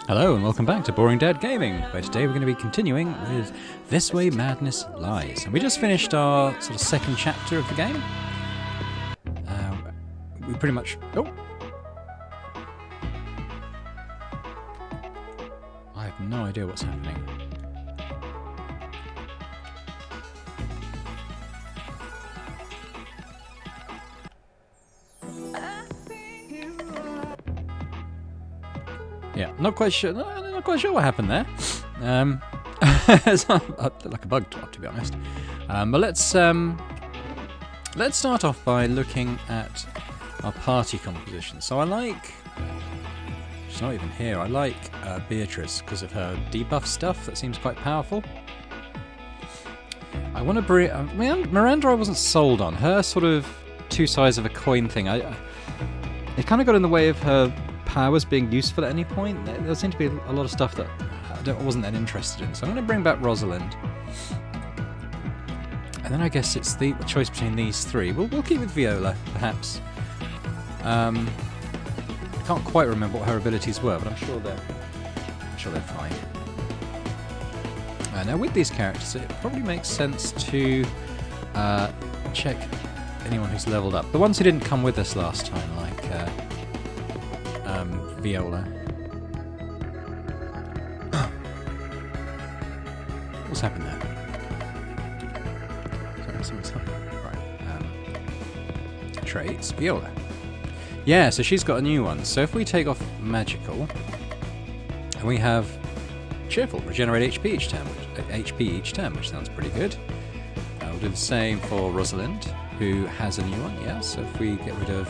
Hello and welcome back to Boring Dad Gaming, where today we're going to be continuing with This Way Madness Lies. And we just finished our sort of second chapter of the game. We pretty much... Oh! I have no idea what's happening. Yeah, not quite sure what happened there. It's like a bug drop, to be honest. But let's start off by looking at our party composition. So I like... She's not even here. I like Beatrice because of her debuff stuff. That seems quite powerful. I want to bring... Miranda I wasn't sold on. Her sort of two sides of a coin thing. It kind of got in the way of her powers being useful at any point. There seemed to be a lot of stuff that I wasn't that interested in. So I'm going to bring back Rosalind. And then I guess it's the choice between these three. We'll keep with Viola, perhaps. I can't quite remember what her abilities were, but I'm sure they're fine. Now with these characters, it probably makes sense to check anyone who's leveled up. The ones who didn't come with us last time, like Viola. What's happened there? Sorry, something's happened. Right. Traits, Viola. Yeah, so she's got a new one. So if we take off magical, and we have cheerful, regenerate HP each turn, which sounds pretty good. We'll do the same for Rosalind, who has a new one. Yeah, so if we get rid of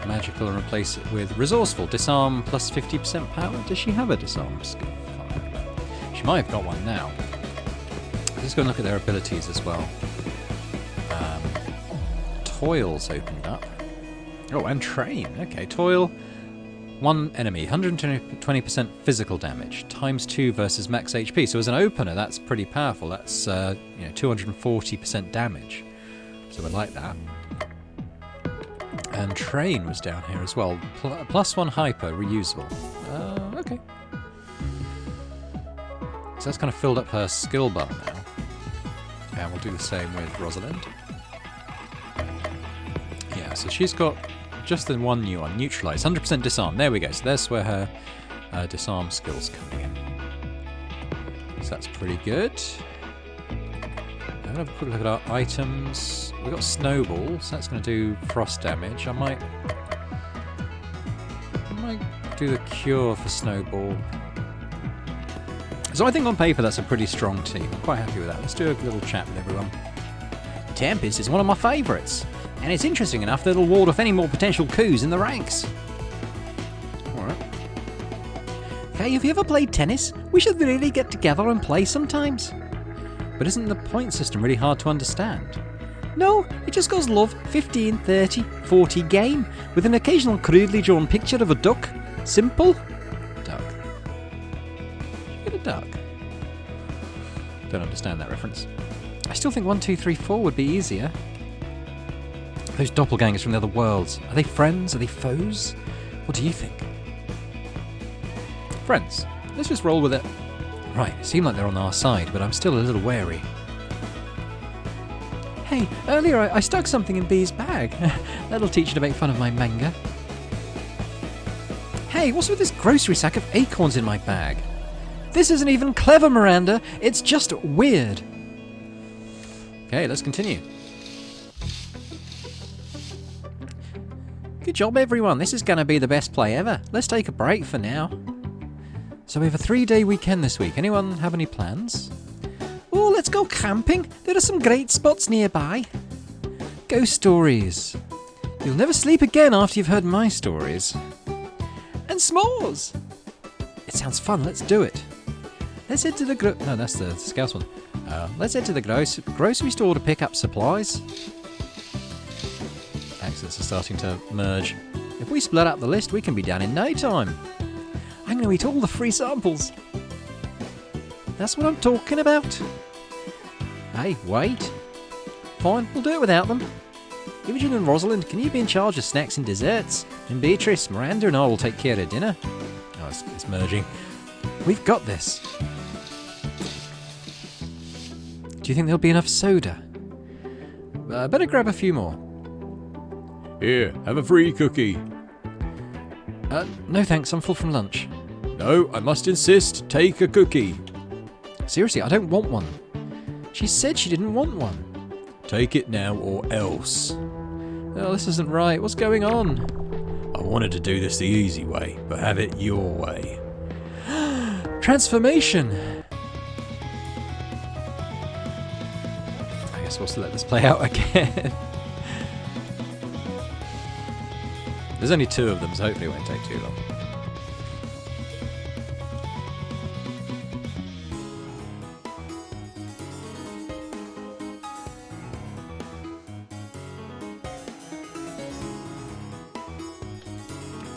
magical and replace it with resourceful, disarm plus 50% power. Does she have a disarm skill? She might have got one now. Let's go and look at their abilities as well. Toil's opened up. Oh, and train. Okay, toil. One enemy, 120% physical damage, times 2 versus max HP. So as an opener, that's pretty powerful. That's 240% damage. So we like that. And train was down here as well. Plus 1 hyper, reusable. Okay. So that's kind of filled up her skill bar now. And we'll do the same with Rosalind. Yeah, so she's got just the one new one, neutralize, 100% disarm. There we go. So there's where her disarm skill's coming in. So that's pretty good. I'm going to have a quick look at our items. We've got snowball, so that's going to do frost damage. I might do the cure for snowball. So I think on paper that's a pretty strong team. I'm quite happy with that. Let's do a little chat with everyone. Tempest is one of my favourites, and it's interesting enough that it'll ward off any more potential coups in the ranks. Alright. Hey, have you ever played tennis? We should really get together and play sometimes. But isn't the point system really hard to understand? No, it just goes love, 15, 30, 40 game, with an occasional crudely drawn picture of a duck. Simple. Duck. Get a duck. Don't understand that reference. I still think 1, 2, 3, 4 would be easier. Those doppelgangers from the other worlds, are they friends? Are they foes? What do you think? Friends. Let's just roll with it. Right, it seemed like they're on our side, but I'm still a little wary. Hey, earlier I stuck something in Bee's bag. That'll teach you to make fun of my manga. Hey, what's with this grocery sack of acorns in my bag? This isn't even clever, Miranda. It's just weird. Okay, let's continue. Good job, everyone. This is going to be the best play ever. Let's take a break for now. So we have a 3-day weekend this week. Anyone have any plans? Oh, let's go camping. There are some great spots nearby. Ghost stories. You'll never sleep again after you've heard my stories. And s'mores. It sounds fun. Let's do it. Let's head to the no, that's the Scouse one. Let's head to the grocery store to pick up supplies. Accents are starting to merge. If we split up the list, we can be done in no time. I'm going to eat all the free samples. That's what I'm talking about. Hey, wait. Fine, we'll do it without them. Imogen and Rosalind, can you be in charge of snacks and desserts? And Beatrice, Miranda and I will take care of dinner. Oh, it's merging. We've got this. Do you think there'll be enough soda? Better grab a few more. Here, have a free cookie. No thanks, I'm full from lunch. No, I must insist, take a cookie. Seriously, I don't want one. She said she didn't want one. Take it now or else. Oh, this isn't right. What's going on? I wanted to do this the easy way, but have it your way. Transformation! I guess we'll let this play out again. There's only 2 of them, so hopefully it won't take too long.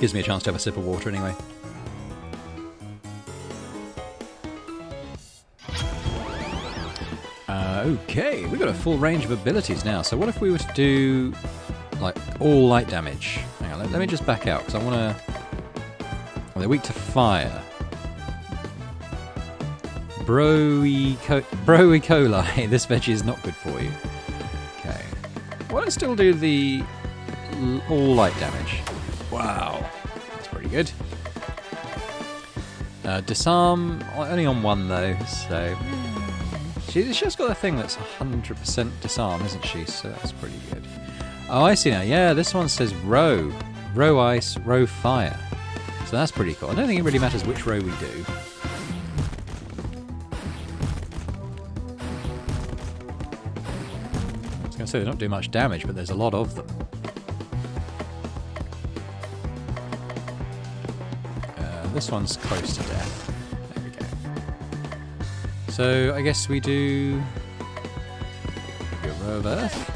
Gives me a chance to have a sip of water anyway. Okay, we've got a full range of abilities now. So what if we were to do like all light damage? Hang on, let me just back out because I want to... Well, they're weak to fire. Bro-E. coli. This veggie is not good for you. Okay. Well, I still do the all light damage. Wow. That's pretty good. Disarm, only on 1 though, so... She's just got a thing that's 100% disarm, isn't she? So that's pretty good. Oh, I see now. Yeah, this one says row. Row ice, row fire. So that's pretty cool. I don't think it really matters which row we do. I was going to say they don't do much damage, but there's a lot of them. This one's close to death. There we go. So I guess we do a row of earth.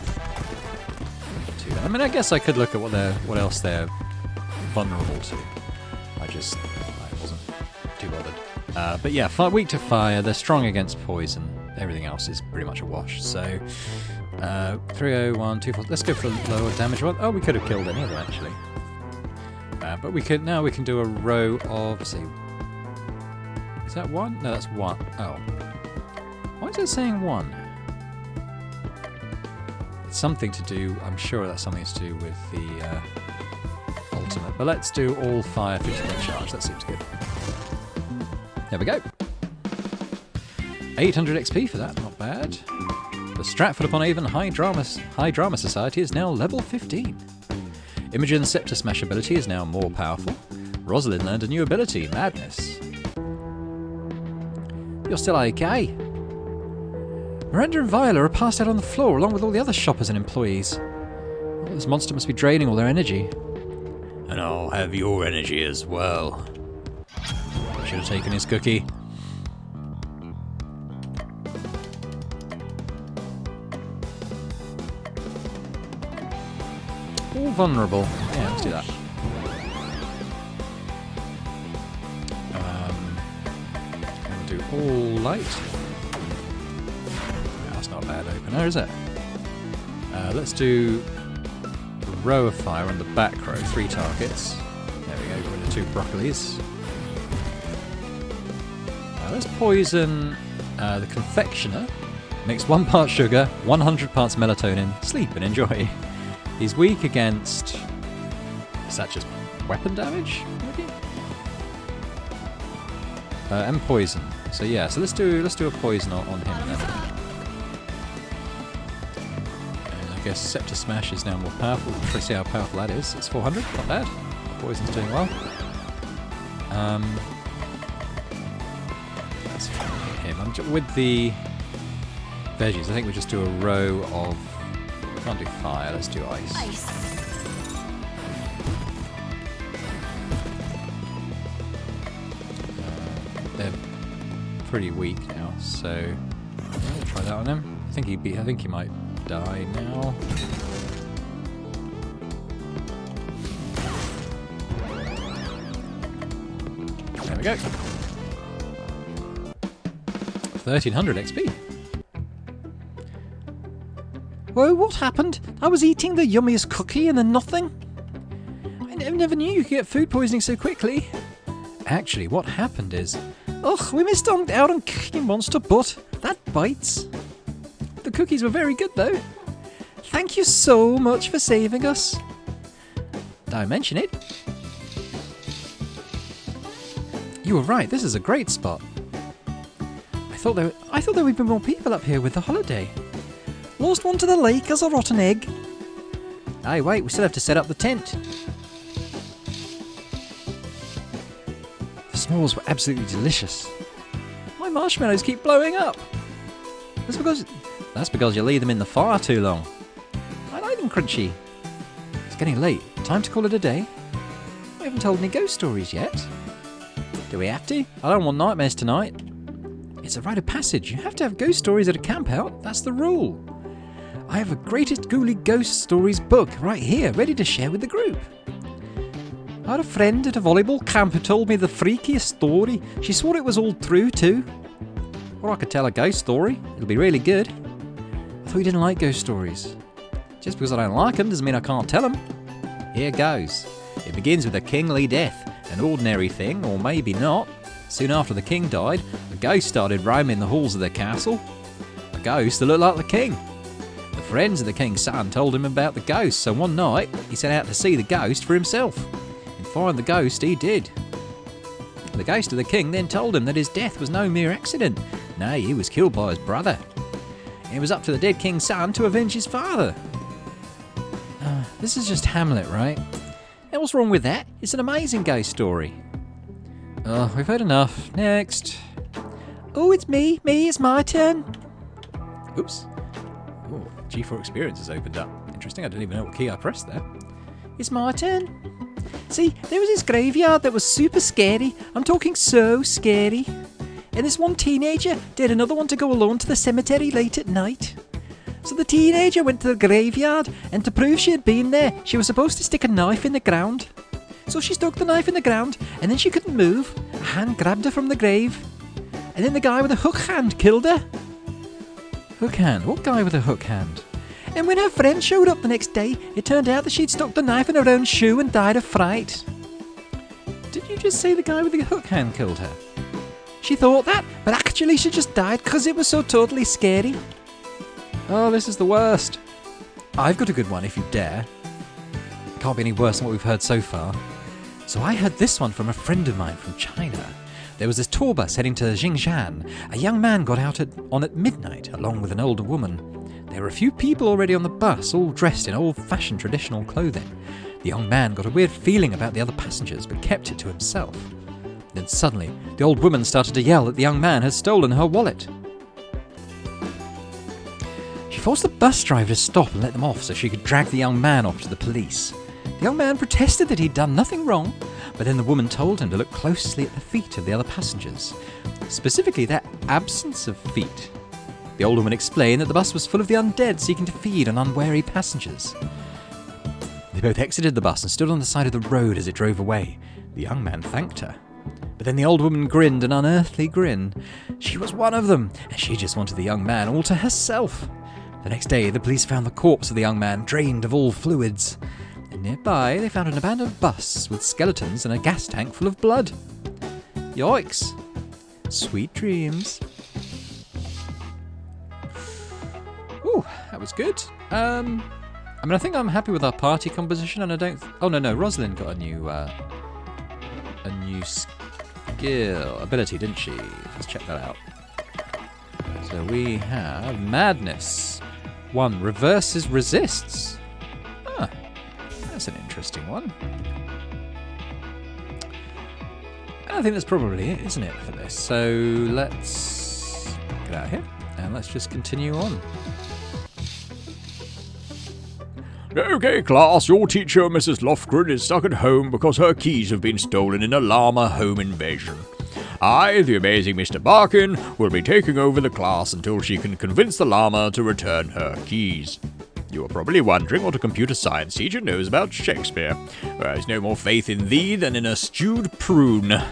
I mean, I guess I could look at what else they're vulnerable to. I wasn't too bothered. But yeah, weak to fire. They're strong against poison. Everything else is pretty much a wash. So 301, 24. Let's go for lower damage. Oh, we could have killed any of them actually. But we can do a row of, let's see, is that 1? No, that's 1. Oh. Why is it saying 1? It's something to do, I'm sure that's something to do with the ultimate. But let's do all fire 50% charge, that seems good. There we go. 800 XP for that, not bad. The Stratford-upon-Avon High Drama Society is now level 15. Imogen's Scepter Smash ability is now more powerful. Rosalind learned a new ability, Madness. You're still okay? Miranda and Viola are passed out on the floor along with all the other shoppers and employees. Oh, this monster must be draining all their energy. And I'll have your energy as well. Should have taken his cookie. All vulnerable. Yeah, let's do that. And we'll do all light. That's not a bad opener, is it? Let's do a row of fire on the back row, 3 targets. There we go, with the 2 broccolis. Let's poison the confectioner. Mix 1 part sugar, 100 parts melatonin. Sleep and enjoy. He's weak against... Is that just weapon damage? Maybe? And poison. So yeah, so let's do a poison on him then. And I guess Scepter Smash is now more powerful. We'll try to see how powerful that is. It's 400, not bad. Poison's doing well. Let's him. With the veggies, I think we just do a row of... Can't do fire, let's do ice. They're pretty weak now, so we'll try that on him. I think he might die now. There we go. 1300 XP. Whoa, what happened? I was eating the yummiest cookie and then nothing? I never knew you could get food poisoning so quickly. Actually, what happened is Ugh, we missed out on Cookie Monster, but that bites. The cookies were very good, though. Thank you so much for saving us. Don't mention it. You were right, this is a great spot. I thought there would be more people up here with the holiday. Lost one to the lake as a rotten egg. Hey, wait, we still have to set up the tent. The s'mores were absolutely delicious. My marshmallows keep blowing up. That's because you leave them in the fire too long. I like them crunchy. It's getting late. Time to call it a day. We haven't told any ghost stories yet. Do we have to? I don't want nightmares tonight. It's a rite of passage. You have to have ghost stories at a camp out. That's the rule. I have a greatest ghouly ghost stories book right here, ready to share with the group. I had a friend at a volleyball camp who told me the freakiest story. She swore it was all true too. Or I could tell a ghost story. It'll be really good. I thought you didn't like ghost stories. Just because I don't like them doesn't mean I can't tell them. Here goes. It begins with a kingly death, an ordinary thing, or maybe not. Soon after the king died, a ghost started roaming the halls of the castle. A ghost that looked like the king. The friends of the king's son told him about the ghost, so one night he set out to see the ghost for himself. And find the ghost he did. The ghost of the king then told him that his death was no mere accident. Nay, he was killed by his brother. And it was up to the dead king's son to avenge his father. This is just Hamlet, right? And what's wrong with that? It's an amazing ghost story. Oh, we've heard enough. Next. Oh, it's me. It's my turn. Oops. Oh, G4 Experience has opened up. Interesting, I didn't even know what key I pressed there. It's my turn. See, there was this graveyard that was super scary. I'm talking so scary. And this one teenager dared another one to go alone to the cemetery late at night. So the teenager went to the graveyard, and to prove she had been there, she was supposed to stick a knife in the ground. So she stuck the knife in the ground, and then she couldn't move. A hand grabbed her from the grave. And then the guy with a hook hand killed her. Hook hand? What guy with a hook hand? And when her friend showed up the next day, it turned out that she'd stuck the knife in her own shoe and died of fright. Did you just say the guy with the hook hand killed her? She thought that, but actually she just died because it was so totally scary. Oh, this is the worst. I've got a good one if you dare. It can't be any worse than what we've heard so far. So I heard this one from a friend of mine from China. There was this tour bus heading to Xinjiang. A young man got out on at midnight, along with an older woman. There were a few people already on the bus, all dressed in old-fashioned traditional clothing. The young man got a weird feeling about the other passengers, but kept it to himself. Then suddenly, the old woman started to yell that the young man had stolen her wallet. She forced the bus driver to stop and let them off so she could drag the young man off to the police. The young man protested that he'd done nothing wrong, but then the woman told him to look closely at the feet of the other passengers, specifically their absence of feet. The old woman explained that the bus was full of the undead seeking to feed on unwary passengers. They both exited the bus and stood on the side of the road as it drove away. The young man thanked her. But then the old woman grinned an unearthly grin. She was one of them, and she just wanted the young man all to herself. The next day, the police found the corpse of the young man drained of all fluids. And nearby, they found an abandoned bus with skeletons and a gas tank full of blood. Yikes. Sweet dreams. Ooh, that was good. I think I'm happy with our party composition, and I don't... oh, no, Rosalind got a new ability, didn't she? Let's check that out. So we have Madness. 1 reverses resists. That's an interesting one. And I think that's probably it, isn't it, for this? So let's get out of here and let's just continue on. Okay, class, your teacher, Mrs. Lofgren, is stuck at home because her keys have been stolen in a llama home invasion. I, the amazing Mr. Barkin, will be taking over the class until she can convince the llama to return her keys. You are probably wondering what a computer science teacher knows about Shakespeare. There is no more faith in thee than in a stewed prune.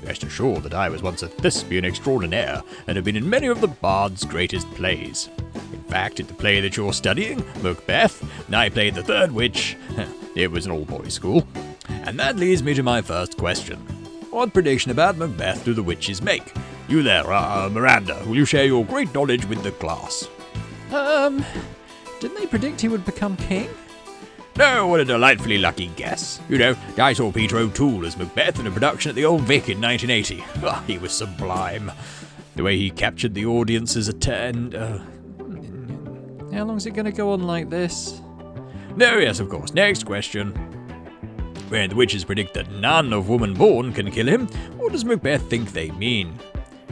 Rest assured that I was once a thespian extraordinaire and have been in many of the bard's greatest plays. In fact, at the play that you're studying, Macbeth, I played the third witch. It was an all-boys school. And that leads me to my first question. What prediction about Macbeth do the witches make? You there, Miranda, will you share your great knowledge with the class? Didn't they predict he would become king? No, what a delightfully lucky guess. You know, I saw Peter O'Toole as Macbeth in a production at the Old Vic in 1980. Ah, he was sublime. The way he captured the audience's attention. How long is it going to go on like this? No, yes, of course. Next question. When the witches predict that none of woman born can kill him, what does Macbeth think they mean?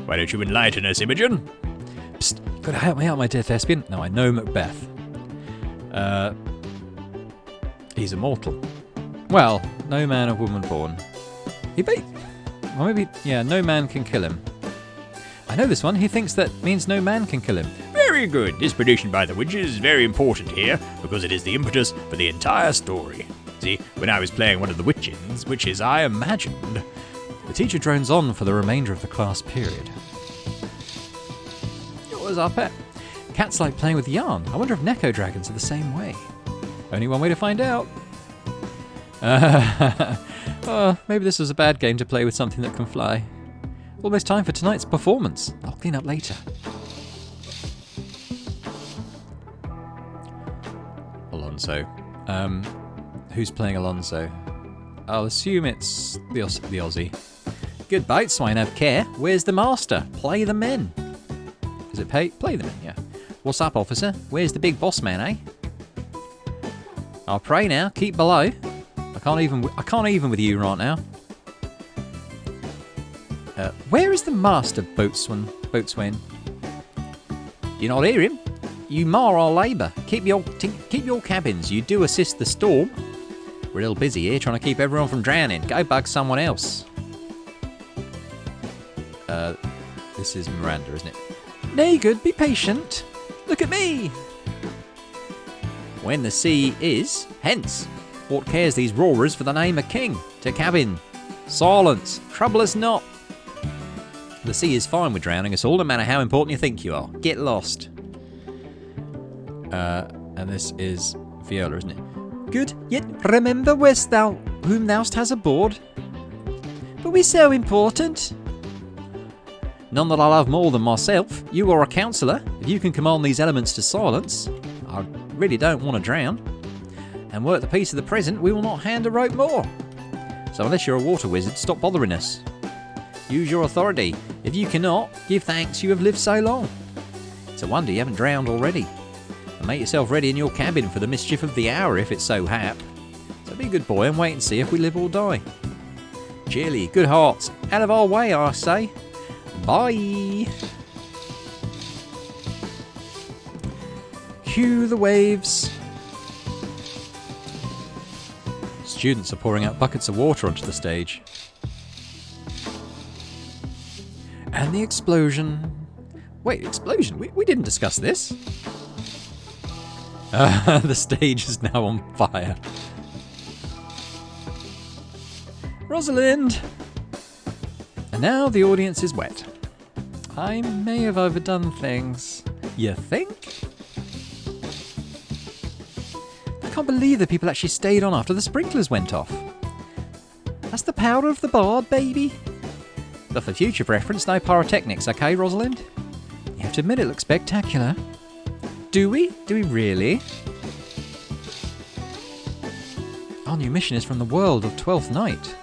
Why don't you enlighten us, Imogen? Psst, gotta help me out, my dear thespian. No, I know Macbeth. He's immortal. Well, no man of woman born. No man can kill him. I know this one. He thinks that means no man can kill him. Very good. This prediction by the witches is very important here, because it is the impetus for the entire story. See, when I was playing one of the witches, I imagined... The teacher drones on for the remainder of the class period. What was our pet? Cats like playing with yarn. I wonder if Neko dragons are the same way. Only one way to find out. Maybe this was a bad game to play with something that can fly. Almost time for tonight's performance. I'll clean up later. Alonso. Who's playing Alonso? I'll assume it's the Aussie. Good boat, swine, have care. Where's the master? Play the men. Is it play the men? Yeah. What's up, officer? Where's the big boss man, eh? I'll pray now. Keep below. I can't even with you right now. Where is the master, boatswain? You not hear him? You mar our labour. Keep your cabins. You do assist the storm. We're a little busy here trying to keep everyone from drowning. Go bug someone else. This is Miranda, isn't it? Nay, good. Be patient. Look at me. When the sea is, hence, what cares these roarers for the name of king? To cabin. Silence. Trouble us not. The sea is fine with drowning us all, no matter how important you think you are. Get lost. And this is Viola, isn't it? Good. Yet remember whom thou hast aboard. But we're so important. None that I love more than myself. You are a counsellor. If you can command these elements to silence, I really don't want to drown. And work the peace of the present, we will not hand a rope more. So unless you're a water wizard, stop bothering us. Use your authority. If you cannot, give thanks you have lived so long. It's a wonder you haven't drowned already. And make yourself ready in your cabin for the mischief of the hour if it so hap. So be a good boy and wait and see if we live or die. Cheerly, good hearts. Out of our way, I say. Bye. Cue the waves. Students are pouring out buckets of water onto the stage. And the explosion. Wait, explosion? We didn't discuss this. The stage is now on fire. Rosalind! And now the audience is wet. I may have overdone things. You think? I can't believe that people actually stayed on after the sprinklers went off. That's the power of the bard, baby. But for future reference, no pyrotechnics, okay, Rosalind? You have to admit it looks spectacular. Do we? Do we really? Our new mission is from the world of Twelfth Night.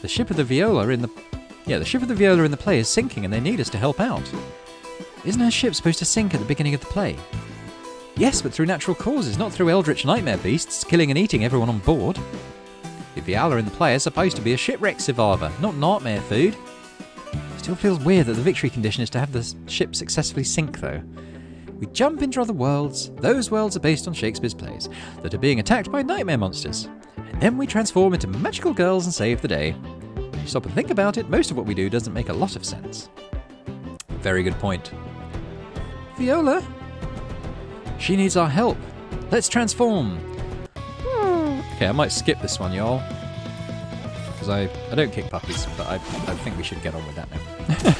The ship of the Viola in the play is sinking and they need us to help out. Isn't our ship supposed to sink at the beginning of the play? Yes, but through natural causes, not through eldritch nightmare beasts killing and eating everyone on board. The Viola in the play is supposed to be a shipwreck survivor, not nightmare food. Still feels weird that the victory condition is to have the ship successfully sink, though. We jump into other worlds. Those worlds are based on Shakespeare's plays that are being attacked by nightmare monsters. And then we transform into magical girls and save the day. When you stop and think about it, most of what we do doesn't make a lot of sense. Very good point. Viola? She needs our help. Let's transform. Okay, I might skip this one, y'all. Because I don't kick puppies, but I think we should get on with that now.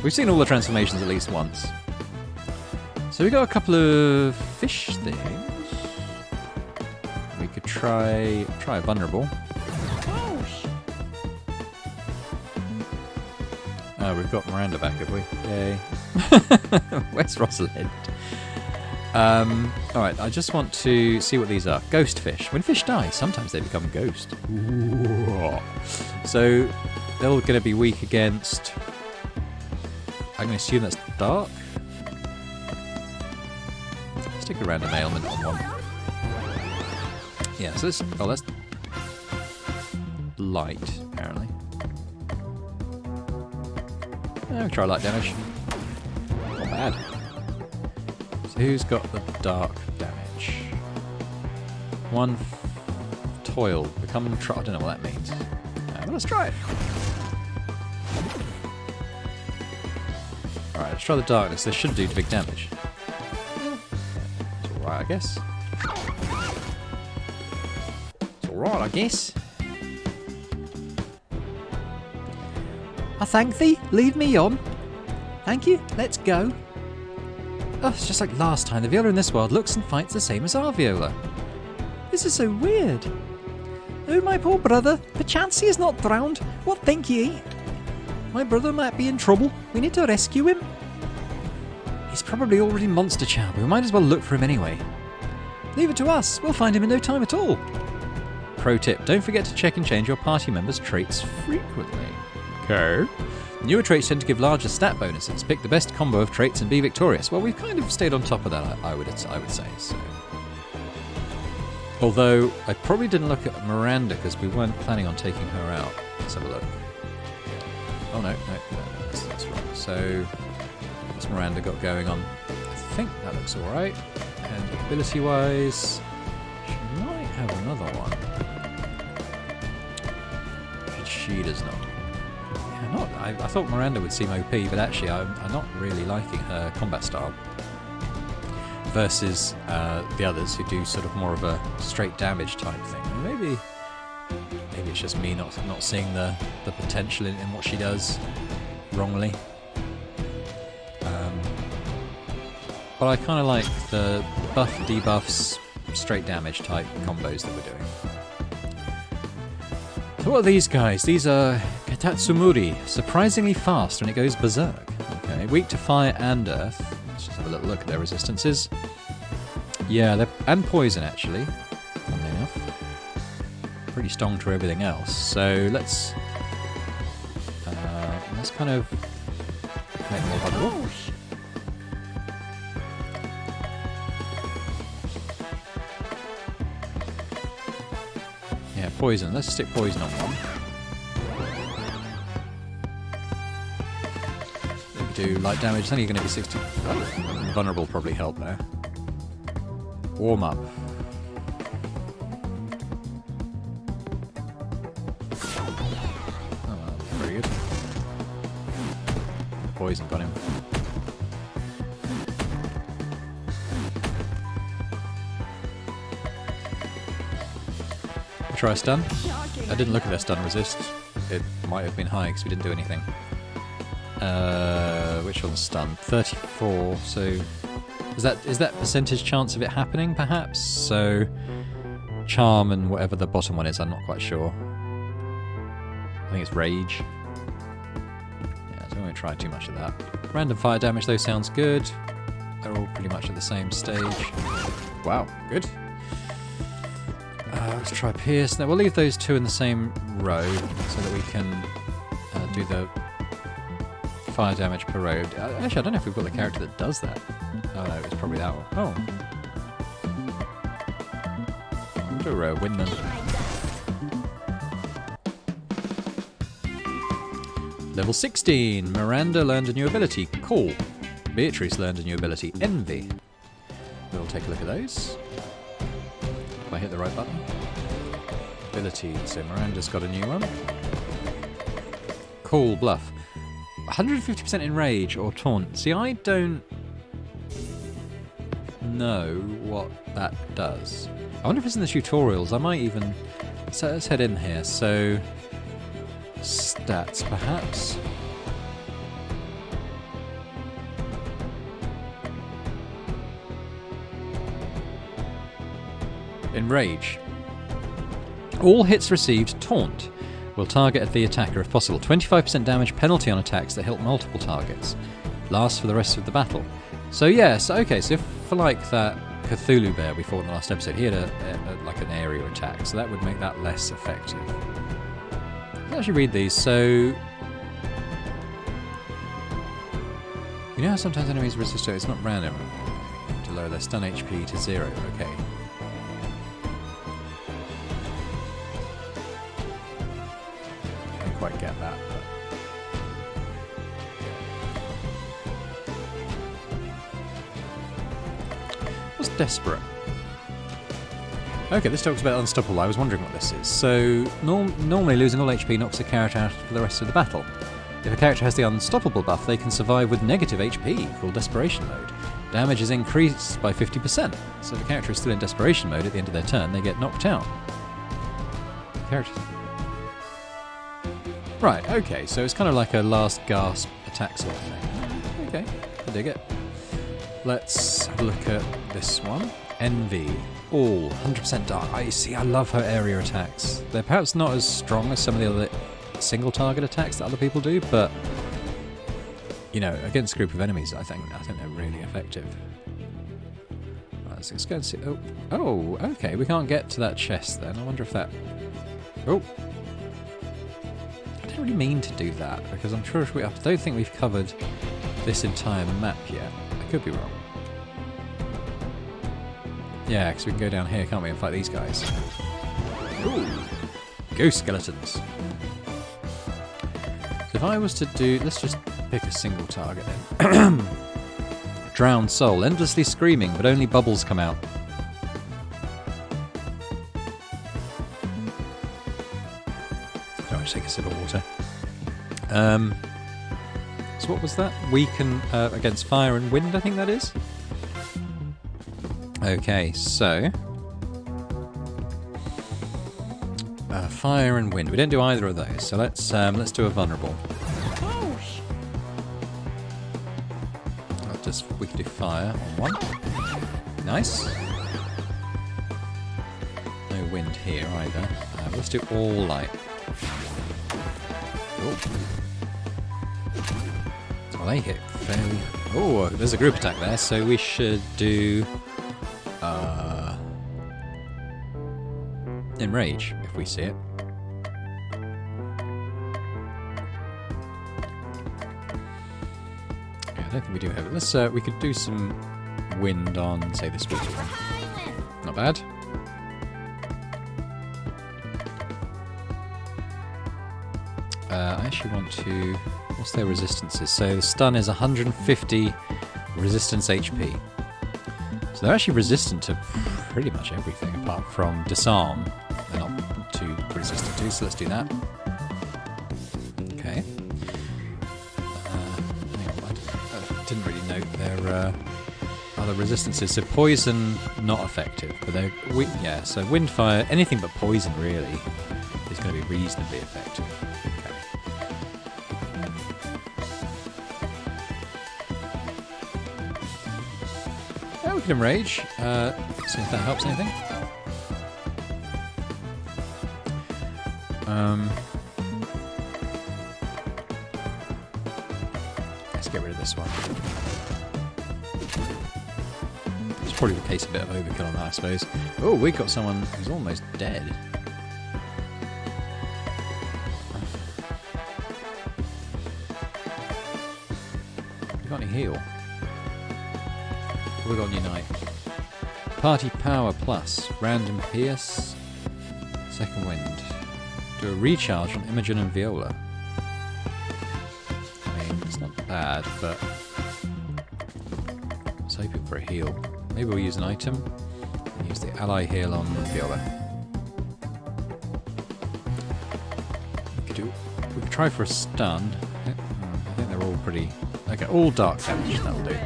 We've seen all the transformations at least once. So we got a couple of fish things. We could try a vulnerable. Oh, we've got Miranda back, have we? Yay. Where's Rosalind? Alright, I just want to see what these are. Ghost fish. When fish die, sometimes they become ghost. Ooh. So, they're all going to be weak against... I'm going to assume that's dark. Stick a random ailment on one. Yeah, so this... Oh, that's... light, apparently. Oh, try light damage. Not bad. So who's got the dark damage? One toil. Become I don't know what that means. But let's try it. Alright, let's try the darkness. This should do big damage. It's alright, I guess. It's alright, I guess. I thank thee. Lead me on. Thank you. Let's go. Oh, it's just like last time. The viola in this world looks and fights the same as our viola. This is so weird. Oh, my poor brother. Perchance he is not drowned. What think ye? My brother might be in trouble. We need to rescue him. He's probably already monster chow, but we might as well look for him anyway. Leave it to us. We'll find him in no time at all. Pro tip. Don't forget to check and change your party members' traits frequently. Okay. Newer traits tend to give larger stat bonuses. Pick the best combo of traits and be victorious. Well, we've kind of stayed on top of that, I would say. So. Although, I probably didn't look at Miranda because we weren't planning on taking her out. Let's have a look. Oh, no, that's wrong. So, what's Miranda got going on? I think that looks alright. And ability-wise, she might have another one. But she does not. I thought Miranda would seem OP, but actually I'm not really liking her combat style versus the others who do sort of more of a straight damage type thing. Maybe it's just me not seeing the potential in what she does wrongly. But I kind of like the buff debuffs, straight damage type combos that we're doing. So what are these guys? These are Katatsumuri, surprisingly fast when it goes berserk. Okay, weak to fire and earth. Let's just have a little look at their resistances. Yeah, and poison actually, funnily enough. Pretty strong to everything else. So let's kind of make them more vulnerable. Yeah, poison. Let's stick poison on one. Do light damage. It's only going to be 60. Oh, vulnerable probably help there. Warm up. Oh, very good. Poison got him. Try a stun. I didn't look at their stun resist. It might have been high because we didn't do anything. Which one's stunned? 34. So is that percentage chance of it happening? Perhaps. So charm and whatever the bottom one is, I'm not quite sure. I think it's rage. Yeah, so I won't try too much of that. Random fire damage though sounds good. They're all pretty much at the same stage. Wow, good. Let's try pierce. Now we'll leave those two in the same row so that we can do the fire damage per row. Actually, I don't know if we've got the character that does that. Oh no, it's probably that one. Oh. We'll do a row, win them. Level 16. Miranda learned a new ability, Call. Beatrice learned a new ability, Envy. We'll take a look at those. If I hit the right button. Ability, so Miranda's got a new one. Call, Bluff. 150% in rage or taunt. See, I don't know what that does. I wonder if it's in the tutorials. I might even... So let's head in here. So, stats perhaps. In rage. All hits received taunt. will target the attacker if possible. 25% damage penalty on attacks that hit multiple targets. Lasts for the rest of the battle. So yes, okay, so if for like that Cthulhu bear we fought in the last episode, he had like an area attack, so that would make that less effective. Let's actually read these. So you know how sometimes enemies resist to it's not random to lower their stun HP to 0, okay. I don't quite get that, but what's desperate? Okay, this talks about unstoppable. I was wondering what this is. So, normally losing all HP knocks a character out for the rest of the battle. If a character has the unstoppable buff, they can survive with negative HP, called desperation mode. Damage is increased by 50%. So if a character is still in desperation mode at the end of their turn, they get knocked out. Characters. Right, okay, so it's kind of like a last gasp attack sort of thing. Okay, I dig it. Let's have a look at this one. Envy. All 100% dark. I see, I love her area attacks. They're perhaps not as strong as some of the other single target attacks that other people do, but you know, against a group of enemies, I think they're really effective. Right, let's go and see. Oh, okay. We can't get to that chest then. I wonder if that. Oh, I didn't really mean to do that because I'm sure I don't think we've covered this entire map yet. I could be wrong. Yeah, because we can go down here, can't we, and fight these guys. Ooh, ghost skeletons. So if I was to do, let's just pick a single target then. Drowned soul, endlessly screaming, but only bubbles come out. I'll just take a sip of water. So what was that? Weaken against fire and wind, I think that is. Okay, so fire and wind. We don't do either of those, so let's do a vulnerable. We can do fire on one. Nice. No wind here either. Let's do all light. Oh, well, they hit fairly. Oh, there's a group attack there, so we should do. Enrage, if we see it. Yeah, I don't think we do have it. Let's, we could do some wind on, say, this weak one. Not bad. I actually want to... What's their resistances? So the stun is 150 resistance HP. So they're actually resistant to pretty much everything apart from disarm. They're not too resistant to, so let's do that. Okay. I didn't really note their other resistances. So poison, not effective, but they're yeah. So wind, fire, anything but poison really is going to be reasonably effective. Okay. We can enrage. See if that helps anything. Let's get rid of this one. It's probably the case a bit of overkill on that, I suppose. Oh, we got someone who's almost dead. We got any heal? What we got on Unite? Party power plus random pierce. Second wind. Do a recharge on Imogen and Viola. I mean, it's not bad, but I was hoping for a heal. Maybe we'll use an item and use the ally heal on Viola. We could try for a stun. I think they're all pretty... Okay, all dark damage, that'll do.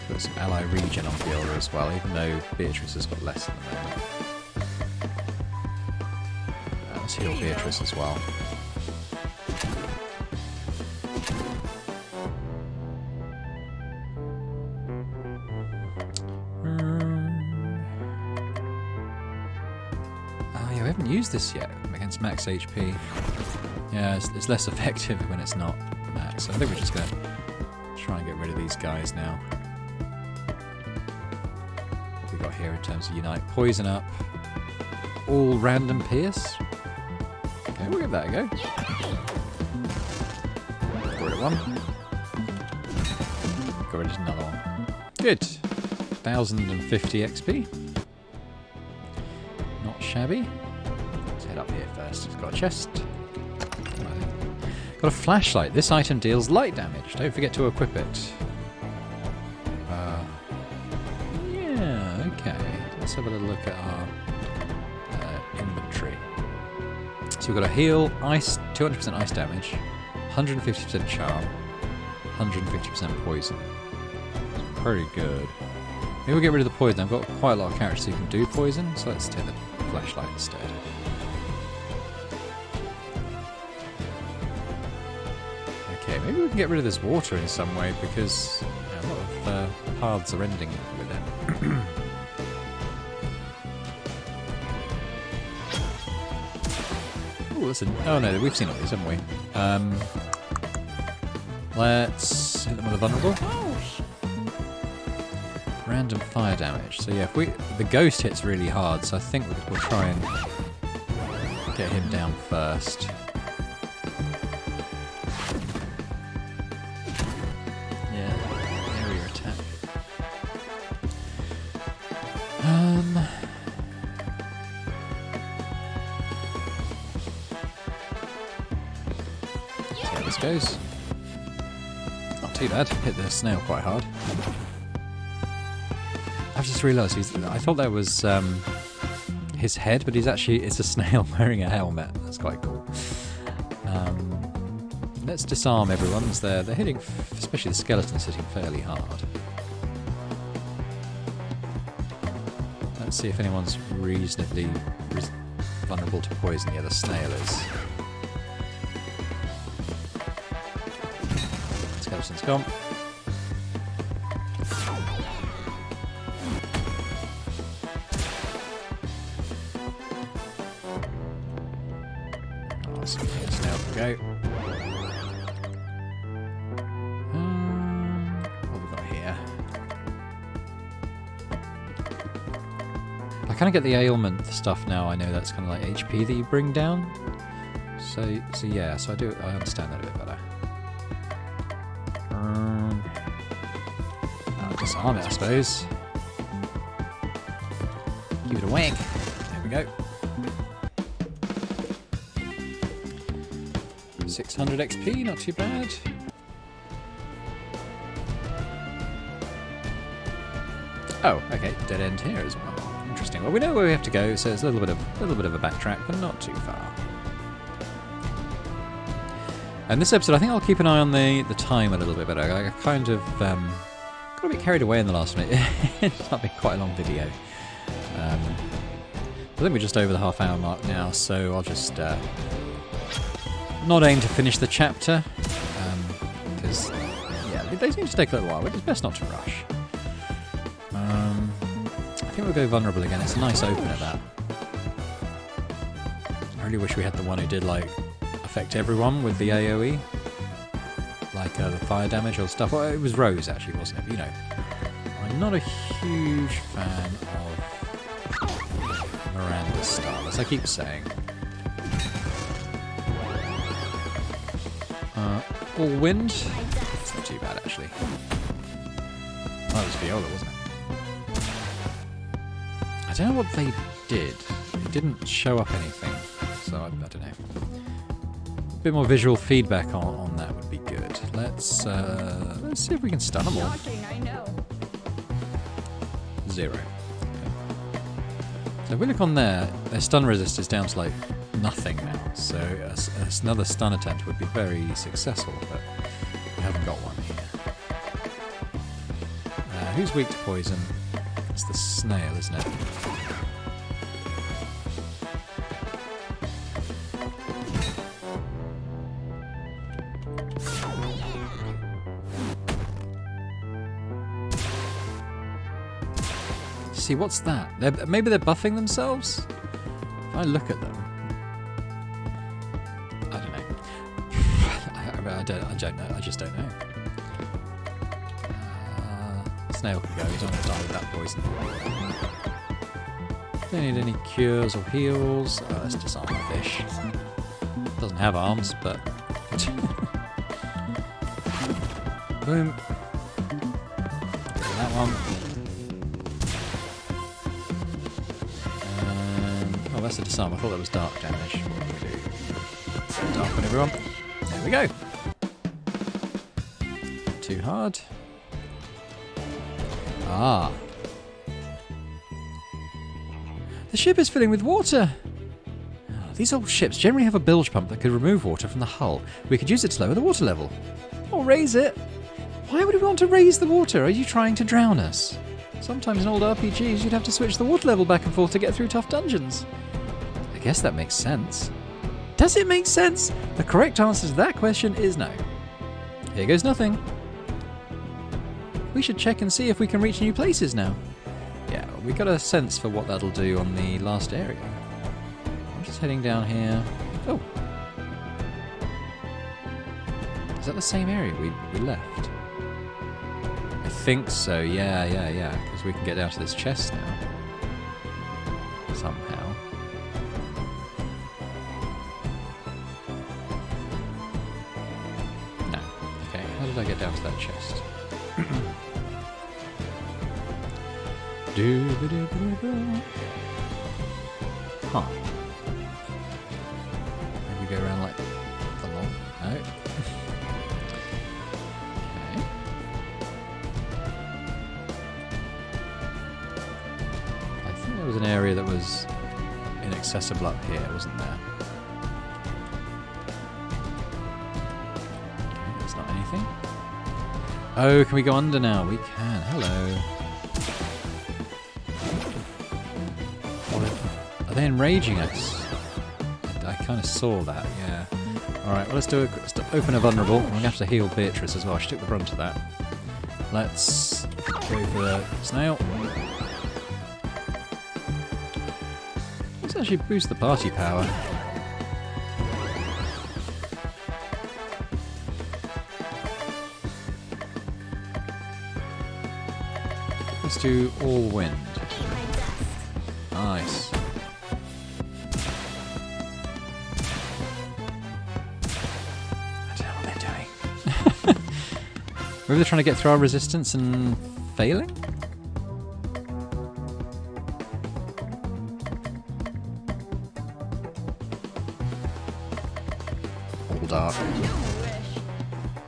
Put some ally regen on Viola as well, even though Beatrice has got less at the moment. Let's heal Beatrice as well. used this yet against max HP. Yeah, it's less effective when it's not max. So I think we're just going to try and get rid of these guys now. What we got here in terms of Unite? Poison up. All random pierce. Okay, we'll give that a go. Got rid of one. Got rid of another one. Good. 1050 XP. Not shabby. Let's head up here first. It's got a chest. Got a flashlight. This item deals light damage. Don't forget to equip it. Yeah, okay. Let's have a little look at our inventory. So we've got a heal, ice, 200% ice damage, 150% charm, 150% poison. Pretty good. Maybe we'll get rid of the poison. I've got quite a lot of characters who can do poison, so let's take the flashlight instead. Okay, maybe we can get rid of this water in some way because a lot of paths are ending with it. Oh, listen. Oh no, we've seen all these, haven't we? Let's hit them with a vulnerable. Random fire damage. So yeah, if the ghost hits really hard, so I think we'll try and get him down first. Yeah, area attack. See how this goes. Not too bad. Hit the snail quite hard. I've just realised I thought that was his head, but it's a snail wearing a helmet. That's quite cool. Let's disarm everyone as they're hitting, especially the skeletons hitting fairly hard. Let's see if anyone's reasonably vulnerable to poison. Yeah, the snail is. Skeleton's gone. Snail can go. What have we got here? I kind of get the ailment stuff now. I know that's kind of like HP that you bring down. So yeah. So I understand that a bit better. I'll disarm it, I suppose. Give it a whack. There we go. 600 XP, not too bad. Oh, okay, dead end here as well. Interesting. Well, we know where we have to go, so it's a little bit of a backtrack, but not too far. And this episode, I think I'll keep an eye on the time a little bit better. I kind of got a bit carried away in the last minute. It's not been quite a long video. I think we're just over the half-hour mark now, so I'll just not aim to finish the chapter, because yeah, they seem to take a little while, but it's best not to rush. I think we'll go vulnerable again. It's a nice opener, that. I really wish we had the one who did like affect everyone with the AoE, like the fire damage or stuff. Well, it was Rose actually, wasn't it? But, you know, I'm not a huge fan of Miranda's style, as I keep saying. All wind. It's not too bad actually. Oh, it was Viola, wasn't it? I don't know what they did. It didn't show up anything, so I don't know. A bit more visual feedback on that would be good. Let's see if we can stun them all. 0. Okay. So if we look on there, their stun resist is down to like nothing now. So another stun attempt would be very successful, but we haven't got one here. Who's weak to poison? It's the snail, isn't it? See, what's that? Maybe they're buffing themselves? I look at them, I don't know. I don't know. I just don't know. Snail can go. He's not going to die with that poison. Don't need any cures or heals. Let's disarm the fish. Doesn't have arms, but... Boom. That one. Oh, that's a disarm. I thought that was dark damage. What do we do? Dark on everyone. There we go. Not too hard. Ah. The ship is filling with water. These old ships generally have a bilge pump that could remove water from the hull. We could use it to lower the water level. Or raise it. Why would we want to raise the water? Are you trying to drown us? Sometimes in old RPGs you'd have to switch the water level back and forth to get through tough dungeons. I guess that makes sense. Does it make sense? The correct answer to that question is no. Here goes nothing. We should check and see if we can reach new places now. Yeah, we got a sense for what that'll do on the last area. I'm just heading down here. Oh. Is that the same area we left? I think so, yeah. Because we can get down to this chest now. Somehow. No. Okay, how did I get down to that chest? Huh. Maybe go around like the long. No. Okay. I think there was an area that was inaccessible up here, wasn't there? Okay, that's not anything. Oh, can we go under now? We can. Hello. Are they enraging us? I kind of saw that, yeah. Alright, well let's open a vulnerable. I'm going to have to heal Beatrice as well. She took the brunt of that. Let's go for the snail. Let's actually boost the party power. Let's do all wind. Nice. Maybe they're trying to get through our resistance and failing? All dark.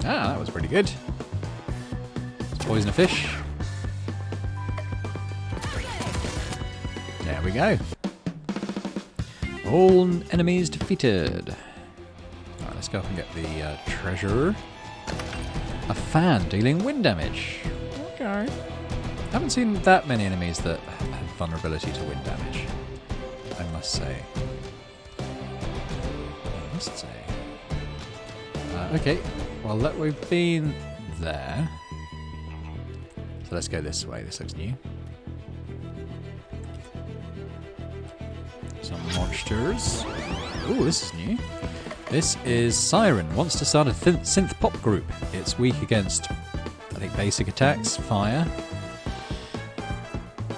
Ah, that was pretty good. Let's poison a fish. There we go. All enemies defeated. Alright, let's go up and get the treasure. A fan dealing wind damage. Okay. Haven't seen that many enemies that have vulnerability to wind damage, I must say. Okay, well we've been there. So let's go this way. This looks new. Some monsters. Ooh, this is new. This is Siren. Wants to start a synth pop group. It's weak against, I think, basic attacks, fire.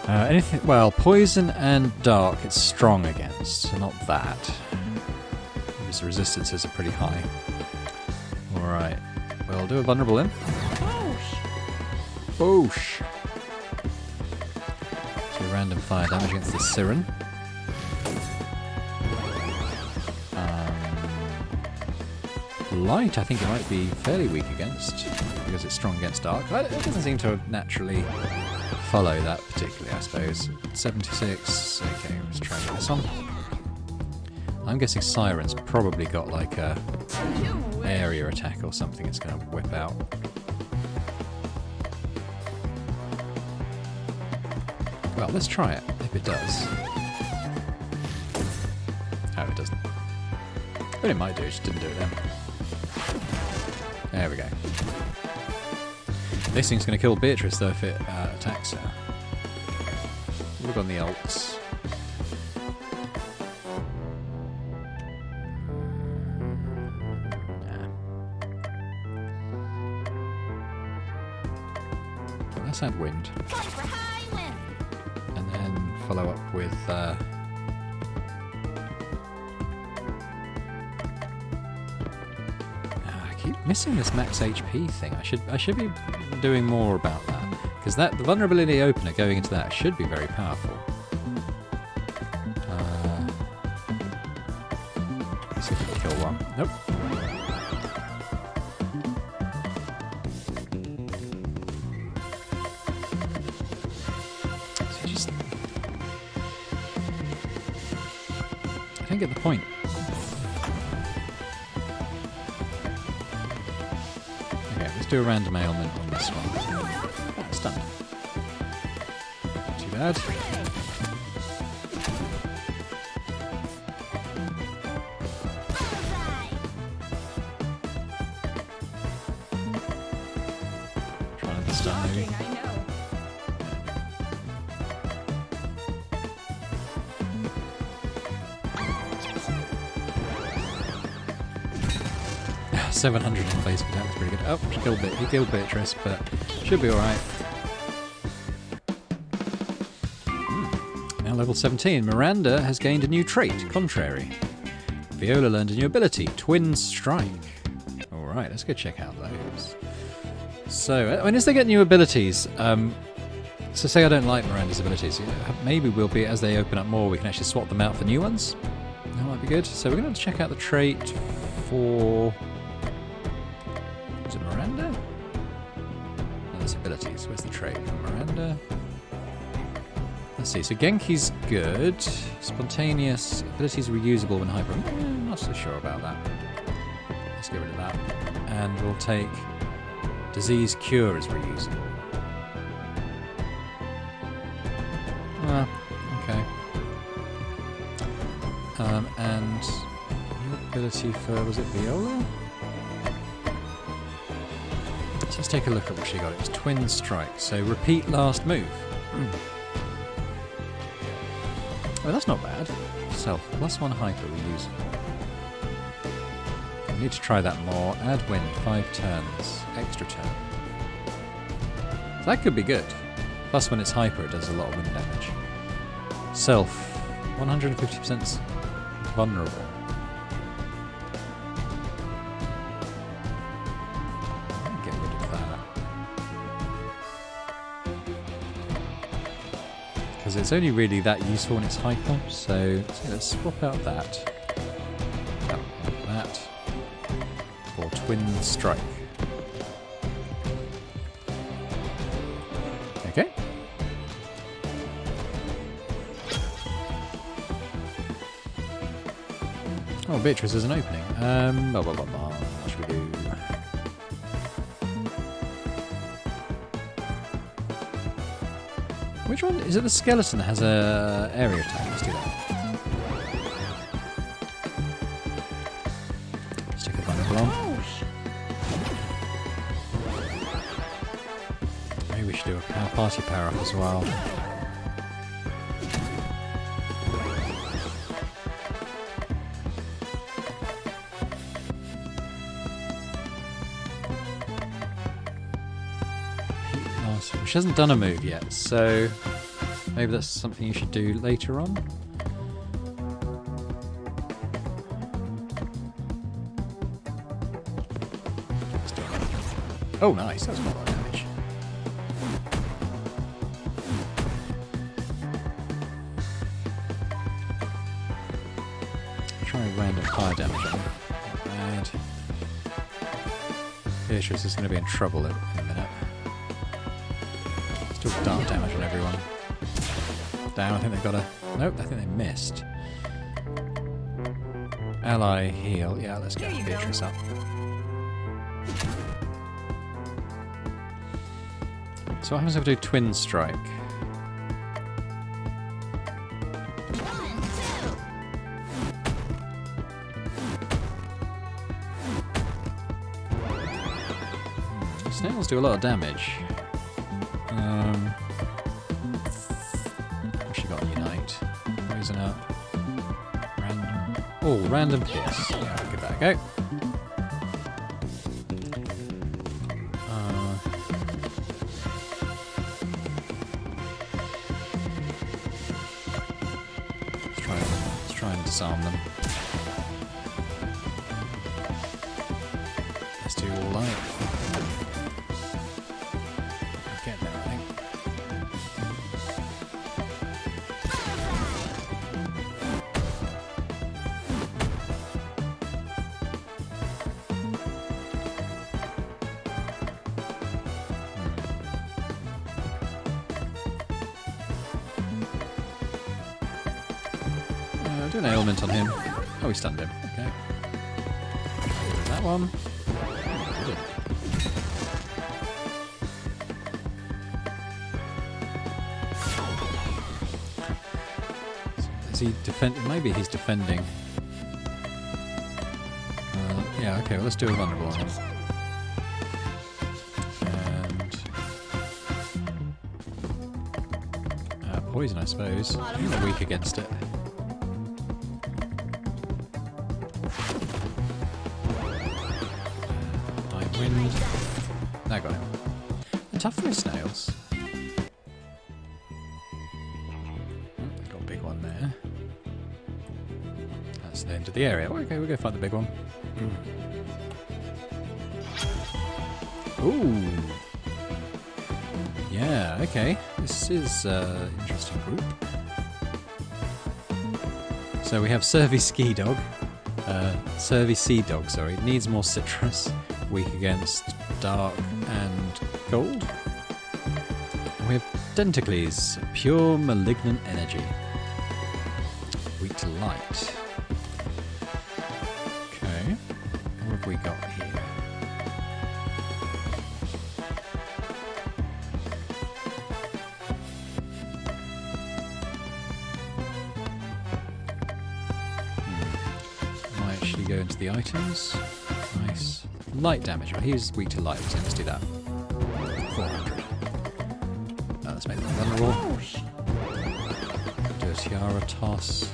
Anything, well, poison and dark it's strong against, so not that. His resistances are pretty high. Alright, we'll do a vulnerable in. Boosh! So random fire damage against the Siren. Light, I think it might be fairly weak against, because it's strong against dark. It doesn't seem to naturally follow that particularly, I suppose. 76, okay, let's try this one. I'm guessing Siren's probably got like a area attack or something it's going to whip out. Well, let's try it, if it does. Oh, it doesn't. But it might do, it just didn't do it then. There we go. This thing's going to kill Beatrice though if it attacks her. Look on the ults. Let's add wind. And then follow up with... I keep missing this max HP thing. I should be doing more about that. Because the vulnerability opener going into that should be very powerful. Let's see if we can kill one. Nope. So just... I don't get the point. Okay, let's do a random ailment on this one. Oh, it's done. Not too bad. 700 in basic attack, that's pretty good. Oh, he killed Beatrice, but should be alright. Now level 17, Miranda has gained a new trait, Contrary. Viola learned a new ability, Twin Strike. Alright, let's go check out those. So, as they get new abilities, so say I don't like Miranda's abilities, maybe we'll be, as they open up more, we can actually swap them out for new ones. That might be good. So we're going to check out the trait for... Is it Miranda? No, there's abilities. Where's the trait for Miranda? Let's see. So Genki's good. Spontaneous. Abilities reusable when hyper. Not so sure about that. Let's get rid of that. And we'll take Disease Cure as reusable. Okay. And new ability for, was it Viola? Let's just take a look at what she got. It was Twin Strike, so repeat last move. Oh, that's not bad. Self, +1 hyper reusable. We need to try that more. Add wind, 5 turns. Extra turn. So that could be good. Plus when it's hyper, it does a lot of wind damage. Self, 150% vulnerable. I'll get rid of that. Because it's only really that useful when it's hyper, so let's swap out that. That for Twin Strike. Okay. Oh, Beatrice is an opening. What should we do? Which one? Is it the skeleton that has a area attack? Let's do that. Stick a vulnerable on. Maybe we should do a party power up as well. She hasn't done a move yet, so maybe that's something you should do later on. Oh, nice. That's not a lot of damage. Try random fire damage on him. Bad. Beatrice is going to be in trouble in a minute. Dark damage on everyone. Damn, I think they got a... Nope, I think they missed. Ally heal. Yeah, let's get Beatrice up. So what happens if we do Twin Strike? Snails do a lot of damage. What's she got? Unite. Poison up. Random. Oh, random pierce. Yeah, I'll give that a go. disarm them. Let's do all light. Get there, I think. Do an ailment on him. Oh, we stunned him. Okay. That one. Is he defending? Maybe he's defending. Yeah, okay, well, let's do a vulnerable on him. And poison, I suppose. He's not weak against it. Wind. I got him. They're tough for snails. Got a big one there. That's the end of the area. Okay, we'll go find the big one. Ooh. Yeah, okay. This is an interesting group. So we have Survey Ski Dog. Survey Sea Dog, sorry. It needs more citrus. Weak against dark and cold. And we have Tentacles, pure malignant energy. Weak to light. Okay. What have we got here? Might actually go into the items. Nice. Light damage, right? He's weak to light, so let's do that. 400. Let's make them vulnerable. Do a tiara toss.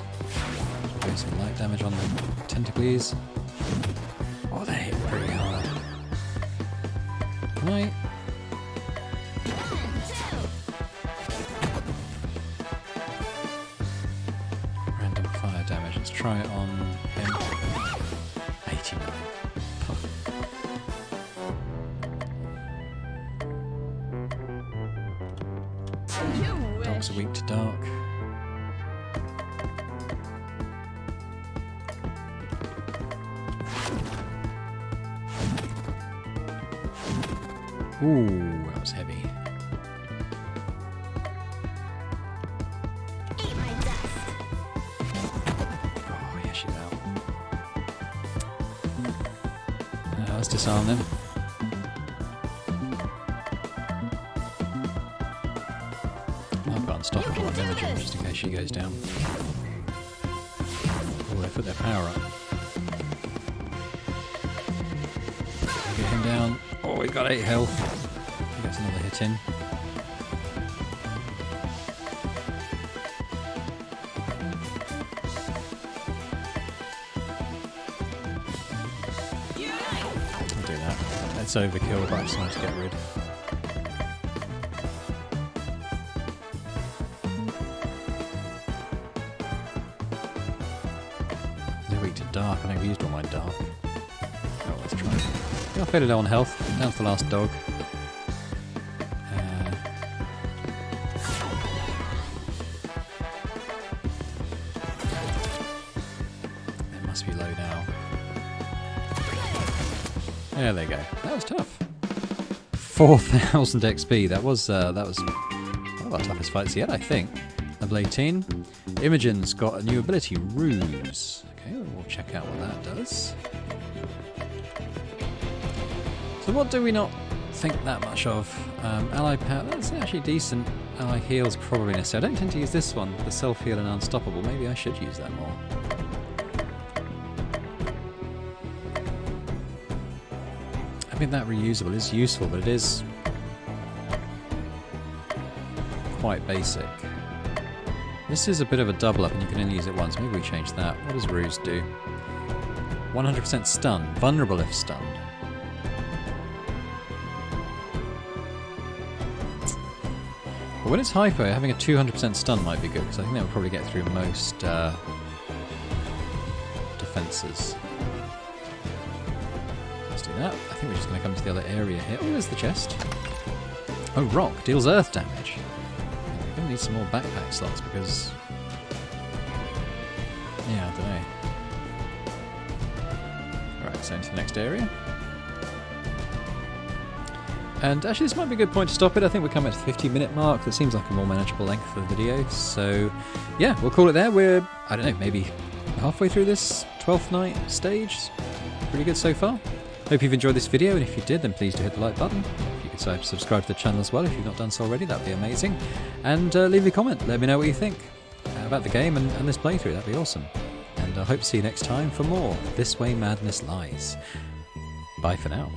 Do some light damage on the tentacles. Oh, they hit pretty hard. Right. Random fire damage. Let's try it on him. 89. Dogs are weak to dark. Ooh, that was heavy. Eat my dust. Oh, yeah, she's out. Let's disarm them. I've got unstoppable on Imogen just in case she goes down. Oh, they put their power up. Get him down. Oh, we've got 8 health. He gets another hit in. I'll do that. That's overkill, but I just wanted to get rid. They're weak to dark. I think I've used all my dark. Oh, let's try it. I'll fade it low on health. Down to the last dog. It must be low now. There they go. That was tough. 4,000 XP. That was one of our toughest fights yet, I think. Level 18. Imogen's got a new ability, Ruse. Okay, we'll check out what that does. So what do we not think that much of? Ally power, that's actually decent. Ally heals probably necessary. I don't tend to use this one, the self-heal and unstoppable. Maybe I should use that more. I think that reusable is useful, but it is quite basic. This is a bit of a double up and you can only use it once. Maybe we change that. What does Ruse do? 100% stun. Vulnerable if stunned. But when it's hyper, having a 200% stun might be good, because I think that would probably get through most defences. Let's do that. I think we're just going to come to the other area here. Oh, there's the chest. Oh, rock. Deals earth damage. We're going to need some more backpack slots because... yeah, I don't know. Alright, so into the next area. And actually this might be a good point to stop it. I think we're coming at the 15-minute mark. That seems like a more manageable length for the video. So, yeah, we'll call it there. We're, I don't know, maybe halfway through this 12th night stage. Pretty good so far. Hope you've enjoyed this video, and if you did, then please do hit the like button. If you could subscribe to the channel as well if you've not done so already, that'd be amazing. And leave a comment. Let me know what you think about the game and this playthrough. That'd be awesome. And I hope to see you next time for more This Way Madness Lies. Bye for now.